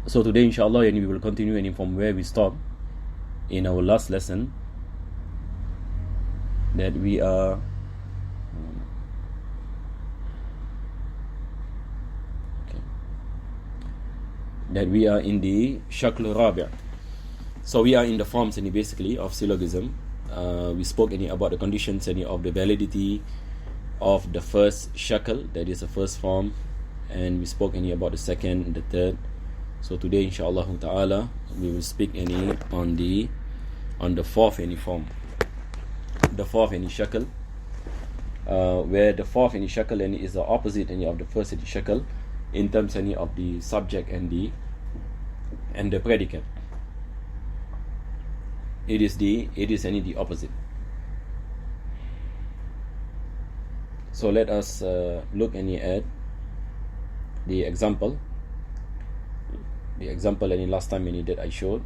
So today inshallah we will continue from where we stopped in our last lesson, that we are in the Shakl Rabi'. So we are in the forms basically of syllogism. We spoke about the conditions of the validity of the first shakl, that is the first form, and we spoke about the second and the third. So today inshallah ta'ala we will speak on the fourth form, the fourth shakl, where the fourth shakl is the opposite of the first shakl in terms of the subject and the predicate. It is the opposite. So let us look at the example. The example last time that I showed.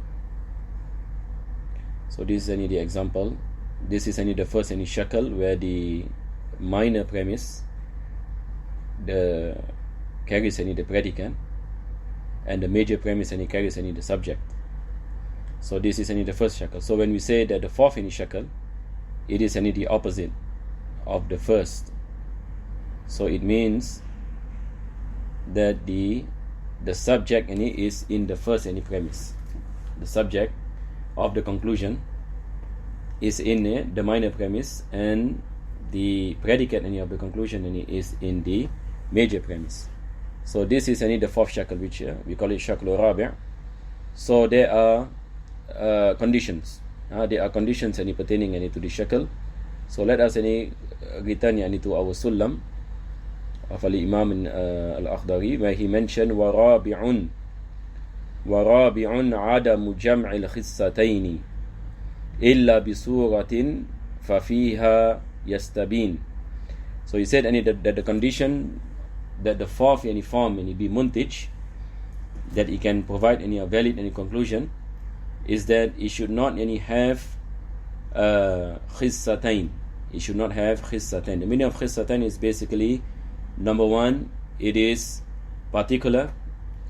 So this is the example. This is the first shakl, where the minor premise carries the predicate, and the major premise carries the subject. So this is the first shakl. So when we say that the fourth shakl, it is the opposite of the first. So it means that the subject is in the first premise. The subject of the conclusion is in the minor premise, and the predicate of the conclusion is in the major premise. So this is the fourth shakl, which we call it Shakl Rabi'. So there are conditions. There are conditions pertaining to the shakl. So let us return to our Sullam of Imam al-Akhdari, where he mentioned وَرَابِعٌ عَدَمُ جَمْعِ الْخِصَّتَيْنِ إِلَّا بِسُورَةٍ فَفِيهَا يَسْتَبِينَ. So he said that the condition that the fourth form be Mantiq, that it can provide a valid conclusion, is that it should not have khissatayn. It should not have khissatayn. The meaning of khissatayn is basically, number one, it is particular,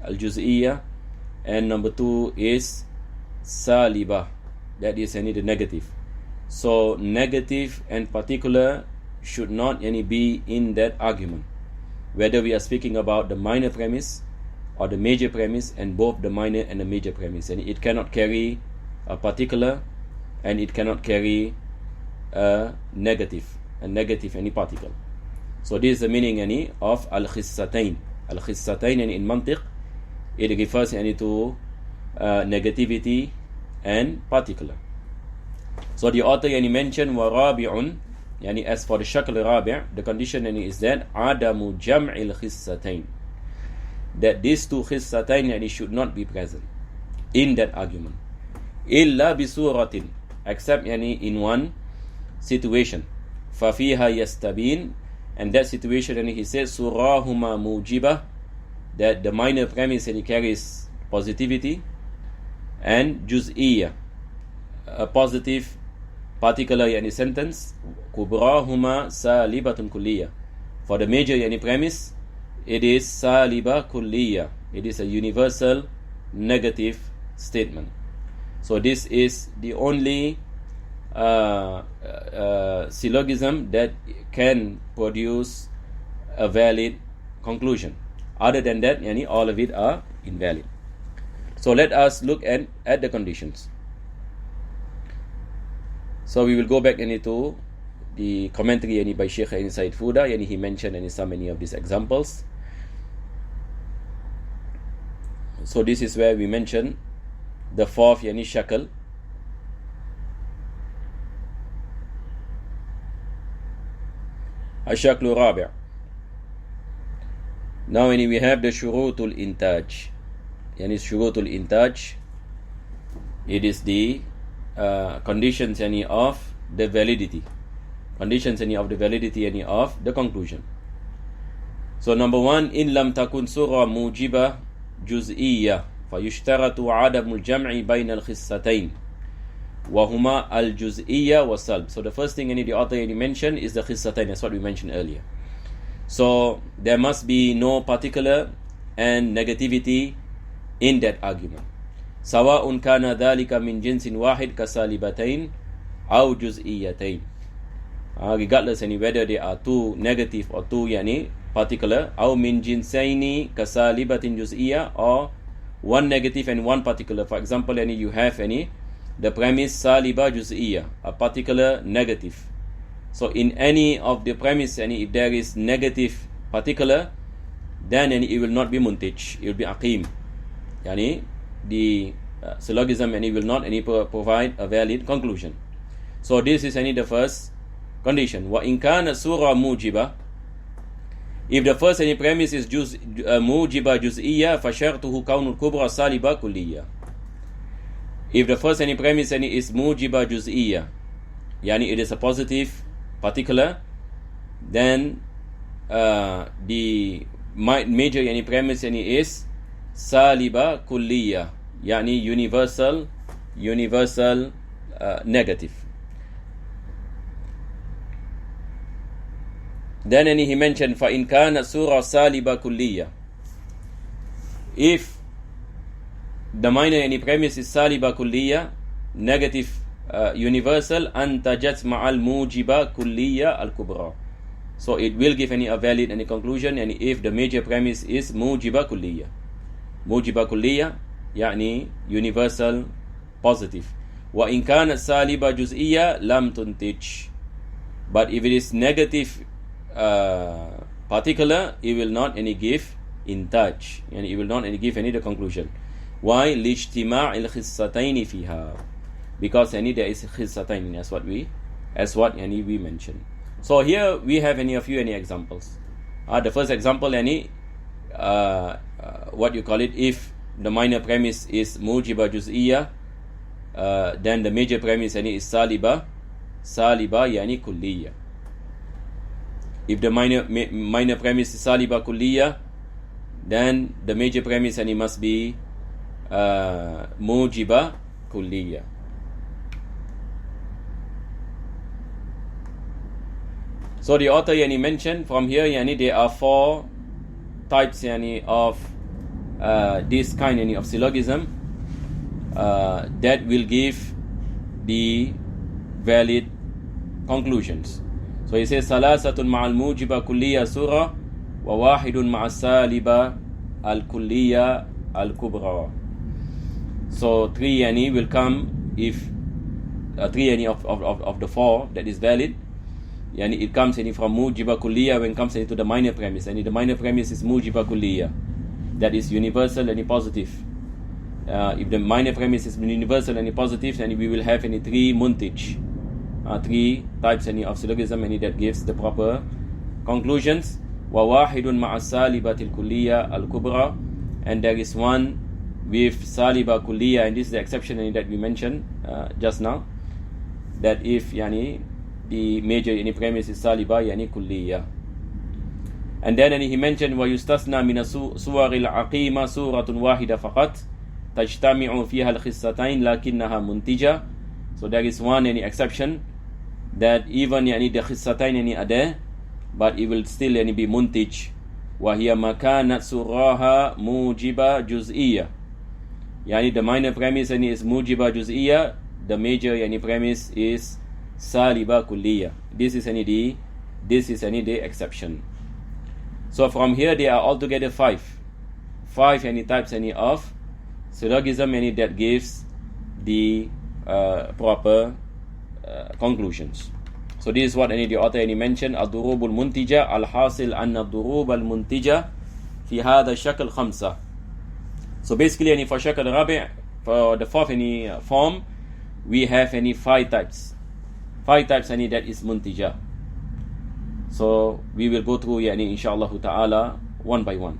al-juz'iyya, and number two is saliba, that is the negative. So negative and particular should not be in that argument, whether we are speaking about the minor premise or the major premise, and both the minor and the major premise, and it cannot carry a particular, and it cannot carry a negative particle. So this is the meaning of al-khissatayn. Al-khissatayn in Mantiq, it refers to negativity and particular. So the author mentioned وَرَابِعٌ, as for the Shakl Rabi', the condition is that عَدَمُ جَمْعِ الْخِصَّتَيْن, that these two khissatayn should not be present in that argument. إِلَّا بِسُورَةٍ, except in one situation. فَفِيهَا يَسْتَبِينَ, and that situation he says surahuma mujibah, that the minor premise carries positivity, and juz'iyya, a positive particular sentence, kubrahuma salibatun kulliyah. For the major premise, it is saliba kulliyah. It is a universal negative statement. So this is the only syllogism that can produce a valid conclusion. Other than that, all of it are invalid. So let us look at the conditions. So we will go back into the commentary by Sheikh Said Fuda, he mentioned so many of these examples. So this is where we mention the fourth shakl. Ashaklu Rabi'. Now we have the Shurutul Intaj. Shurutul Intaj, it is the conditions of the validity. Conditions of the validity of the conclusion. So number one, in lam takun surah mujiba juz'iyya fayushtaratu adamul jam'i bayna al-khissatayn wa huma al-juz'iyya wa salb. So the first thing the author mentioned is the khissatayn. That's what we mentioned earlier. So there must be no particular and negativity in that argument. سواء كان ذلك من جنس واحد كسالبتين أو جزئيتين. Regardless whether they are two negative or two particular, أو من جنسين كسالبة جزئية, or one negative and one particular. For example, you have the premise saliba juz'iyya, a particular negative. So in any of the premise, if there is negative particular, then it will not be muntij, it will be aqim. The syllogism will not provide a valid conclusion. So this is the first condition. Wa in kana surah mujiba, if the first premise is mujiba juz'iyya, fa shartuhu kawnul kubra saliba kulliyya. If the first premise is mujiba juz'iyya, it is a positive particular, then the major premise is saliba kulliyya, universal negative. Then he mentioned فَإِنْ كَانَ سُورَةٌ سَالِبَةٌ كُلِّيَّةٌ. If the minor premise is saliba kulliyya, negative universal, antajat ma'al mujiba kulliyya al-kubra. So it will give a valid conclusion, if the major premise is mujiba kulliyya. Mujiba kulliyya, universal positive. Wa in kanat saliba juz'iyya lam tuntij. But if it is negative particular, it will not give in touch, it will not give the conclusion. Why? لِاجْتِمَاعِ الْخِصَّتَيْنِ فِيهَا. Because there is khissatayn, as what we mentioned. So here we have a few examples. The first example, what you call it, if the minor premise is mujiba juz'iyya, then the major premise is saliba kulliyya. If the minor premise is saliba kulliyya, then the major premise must be mujiba kulliyya. So the author mentioned from here there are four types of this kind of syllogism that will give the valid conclusions. So he says salasatun ma'al mujiba kulliyya surah wa wahidun ma'a saliba al-kulliyya al-kubra. So three will come if three of the four that is valid. It comes from mujiba kulliyya when it comes to the minor premise. The minor premise is mujiba kulliyya, that is universal and positive. If the minor premise is universal and positive, then we will have three muntij, three types of syllogism, that gives the proper conclusions. Wa wahidun ma'a salibatil kulliyya al-kubra, and there is one with saliba kulliyya, and this is the exception that we mentioned just now, that if the major premise is saliba kulliyya. And then he mentioned wa yustasna min suwar al-aqima suratun wahida faqat tajtami'u fiha al-khissatayn lakinnaha muntija. So there is one exception, that even the khissatayn are there, but it will still be muntij. Wa hiya makanat suraha mujiba juz'iyya. The minor premise is mujiba juz'iyya, the major premise is saliba kulliyya. This is the exception. So from here there are altogether five types of syllogism that gives the proper conclusions. So this is what the author mentioned: ad-durub al-muntija al-hasil anna ad-durub al-muntija fi hadha shakl khamsa. So basically for shakl rabi', for the fourth form, we have five types that is muntija. So we will go through inshallah ta'ala one by one.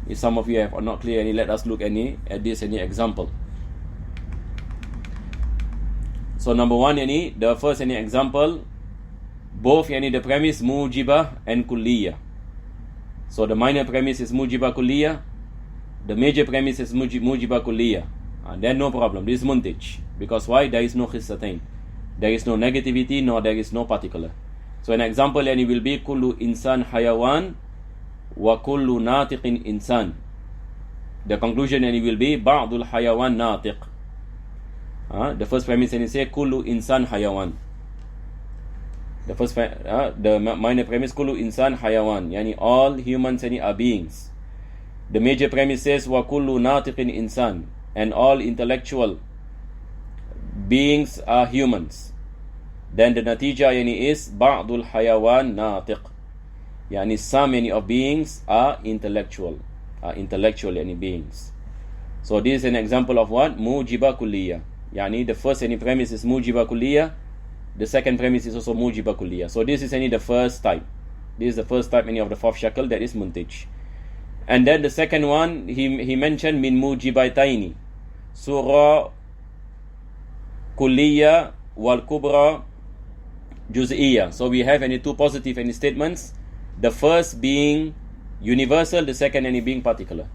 If some of you are not clear, let us look at this example. So number one, the first example, both the premise mujiba and kulliyya. So the minor premise is mujiba kulliyya, the major premise is mujiba kulliyya, and then no problem, this is muntij. Because why? There is no khissatayn, there is no negativity, nor there is no particular. So an example will be kullu insan hayawan wa kullu natiqin insan. the conclusion and it will be ba'dul hayawan natiq. The first premise and it say kullu insan hayawan. The first the minor premise kullu insan hayawan, yani all humans are beings. The major premise says wa kullu natiqin insan, and all intellectual beings are humans. Then the natija yani is ba'dul hayawan natiq, yani some of beings are intellectual yani beings. So this is an example of what? Mujiba kulliya. Yani the first premise is mujiba kulliya. The second premise is also mujiba kulliya. So this is the first type. This is the first type of the fourth shakl, that is muntij. And then the second one, he mentioned min mujibataini, surah kulliya wal kubra juz'iyya. So we have two positive statements. The first being universal, the second being particular.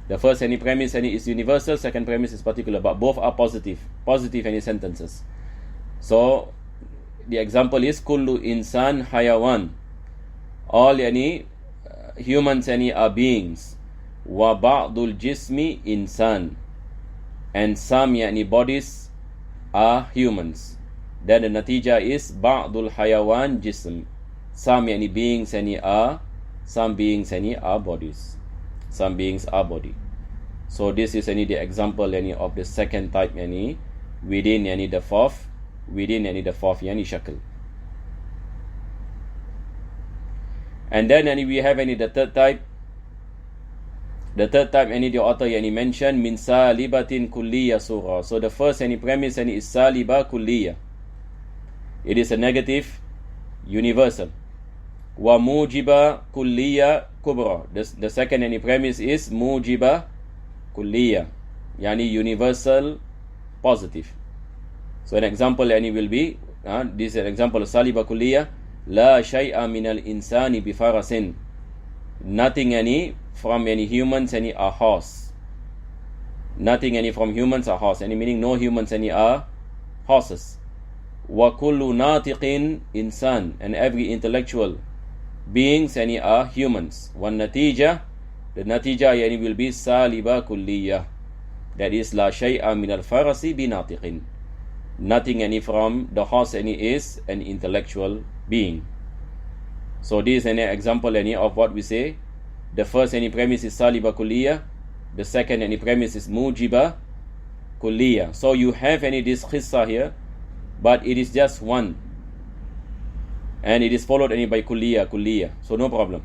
The first premise is universal, second premise is particular, but both are positive sentences. So the example is kullu insan hayawan, all humans are beings, wa ba'dul jismi insan, and some bodies are humans. Then the natija is ba'dul hayawan jism, some beings are bodies. Some beings are body. So this is the example of the second type within the fourth shakl. And then we have the third type. The third type the author mentioned min salibatin kulliya surah. So the first premise is saliba kulliya. It is a negative universal. Wa mujiba kulliya kubra. The second premise is mujiba kulliya, yani universal positive. So an example will be this is an example of saliba kulliya. La shay'a min al insani bifarasin. Nothing from humans are horse. Nothing from humans are horse. Meaning no humans are horses. Wa kullu natiqin insan, and every intellectual beings are humans. One natija, the natija will be saliba kulliya. That is la shay'a min al farasi bi natiqin. Nothing from the horse is an intellectual being. So this is an example of what we say. The first premise is saliba kulliya. The second premise is mujiba kulliya. So you have this khissa here, but it is just one, and it is followed by kulliya. So no problem.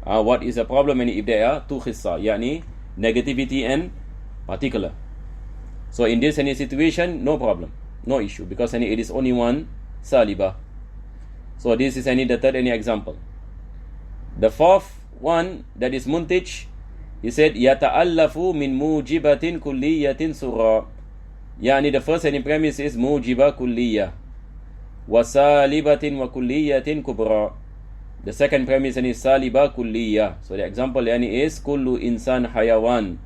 What is the problem if there are two khissa, yani negativity and particular? So in this situation, no problem, no issue, because it is only one saliba. So this is the third example. The fourth one, that is muntij, he said yata'allafu min mujibatin kulliyatin surah. Yani the first premise is mujiba kulliya wa salibatin wa kulliyatin kubra. The second premise is saliba kulliya. So the example is kullu insan hayawan.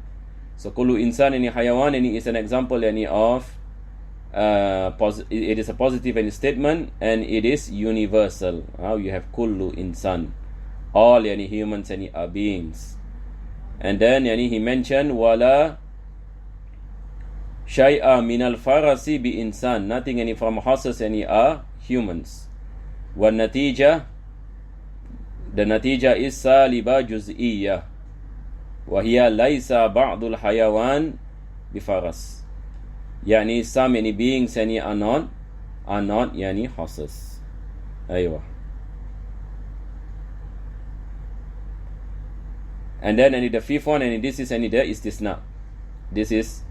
So kullu insan hayawan is an example of it is a positive statement, and it is universal. You have kullu insan, all humans are beings. And then he mentioned wala shay'a min al farasi bi insan, nothing from horses are humans. Wa natija, the natija is saliba juz'iyya, wa hiya laysa ba'dul hayawan bi faras. Yani some beings are not horses. Aywa. And then the fifth one, this is the istisna. This is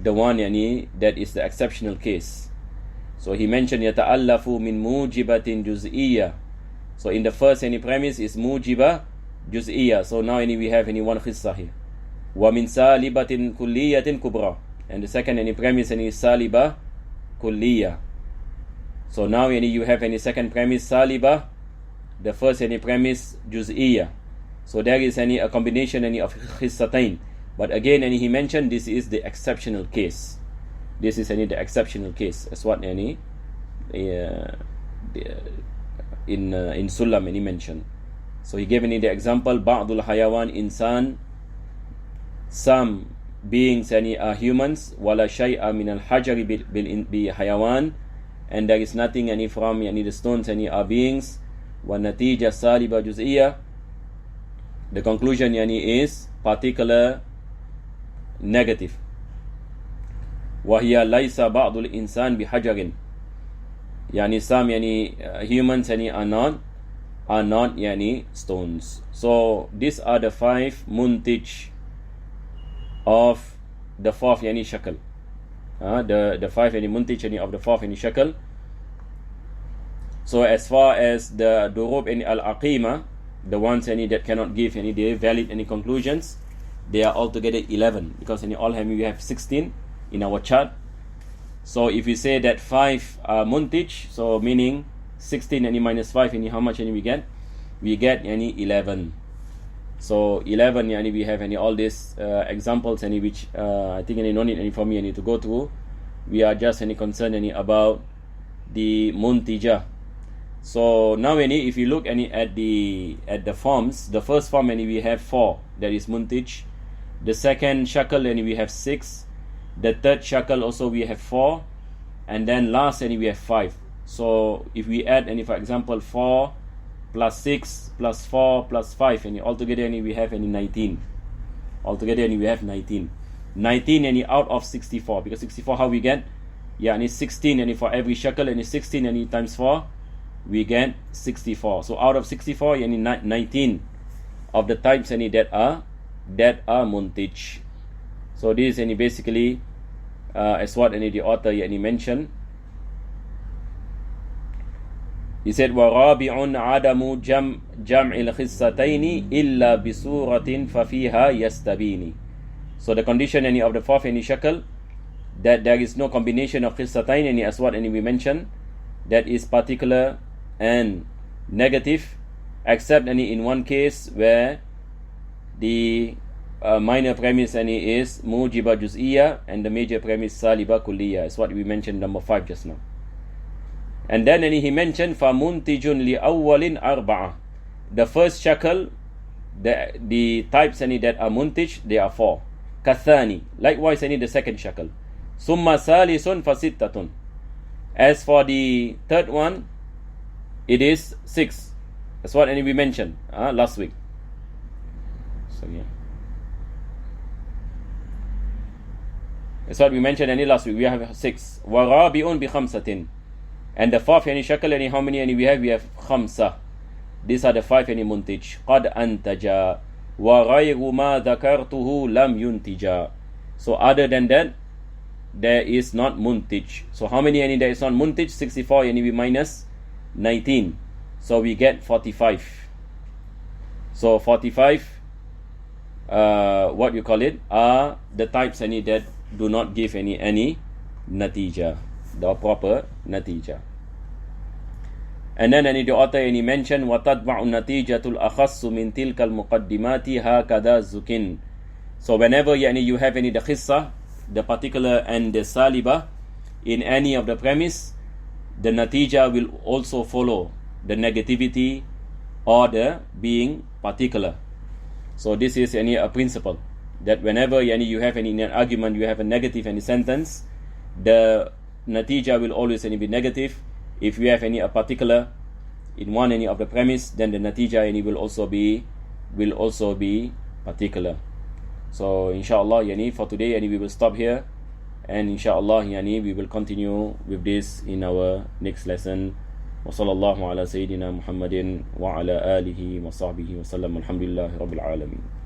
the one that is the exceptional case. So he mentioned yata'allafu min mujibatin juz'iyya. So in the first premise is mujiba juz'iyya. So now we have one khissa here. Wa min salibatin kulliyatin kubra. And the second premise is saliba kulliya. So now you have second premise saliba, the first premise juz'iyya. So there is a combination of khissatain. But again he mentioned this is the exceptional case. This is the exceptional case. That's what in Sullam he mentioned. So he gave the example ba'dul hayawan insan some beings yani are humans, wala shay'a min al-hajari bi hayawan, and there is nothing yani from yani the stones yani are beings, wa natija saliba juz'iyya. The conclusion yani is particular negative. Wa hiya laysa ba'dul insan bi hajarin, yani some yani humans yani are not yani stones. So these are the 5 muntij of the 4th yani shakal. The 5 yani muntij yani of the 4th yani shakal. So as far as the durub yani al-aqima, the ones any that cannot give any valid any conclusions, they are altogether 11, because any all we have 16 in our chart. So if we say that 5 are muntij, so meaning 16 any minus 5 any how much any we get? We get any 11. So 11 yani we have any all these examples any which I think any no need any for me any to go through. We are just any concerned any about the muntija. So now any if you look any at the forms, the first form any we have 4, that is muntij. The second shakal any we have 6. The third shakal also we have 4, and then last any we have 5. So if we add any, for example, 4 plus 6 plus 4 plus 5, and altogether any we have any 19. Altogether any we have 19. 19 any out of 64, because 64 how we get? Yeah, and it's 16 any for every shekel, and it's 16 any times 4, we get 64. So out of 64, any 19 of the types any that are muntij. So this is any basically as what any the author any mentioned. He said, وَرَابِعٌ عَدَمُ جَمْعِ الْخِصَّتَيْنِ إِلَّا بِسُورَةٍ فَفِيهَا يَسْتَبِينِ. So the condition any of the 4th any shakal, that there is no combination of khissatayn any as what any we mentioned, that is particular and negative, except any in one case where the minor premise any is mujiba juz'iyya and the major premise saliba kulliyya, is what we mentioned number 5 just now. And then he mentioned famuntijun li awwalin arba'a. The first shakal, the types any that are muntij, they are 4. Kathani, likewise any the second shakal. Summa salisun fasittatun. As for the third one, it is 6. That's what we mentioned last week. So yeah, that's what we mentioned last week. We have 6. Warabi'un bi khamsatin. And the 4th any shakal any how many any we have? We have khamsa. These are the 5 any muntij. Qad antaja wa ghayru ma dhakartuhu lam yuntija. So other than that, there is not muntij. So how many any there is not muntij? 64 any we minus 19. So we get 45. So 45 what you call it are the types any that do not give any natija, the proper natija. And then the author mentioned وَتَتْبَعُ النَّتِيجَةُ الْأَخَصُّ مِنْ تِلْكَ الْمُقَدِّمَاتِ هَكَذَا زُكِنْ. So whenever you have the khissa, the particular and the saliba in any of the premise, the natija will also follow the negativity or the being particular. So this is a principle that whenever you have in an argument, you have a negative sentence, the natija will always be negative. If you have a particular in one of the premise, then the natija will also be particular. So inshallah for today we will stop here, and inshallah we will continue with this in our next lesson. وصلى الله على سيدنا محمد وعلى آله وصحبه وسلم. الحمد لله رب العالمين.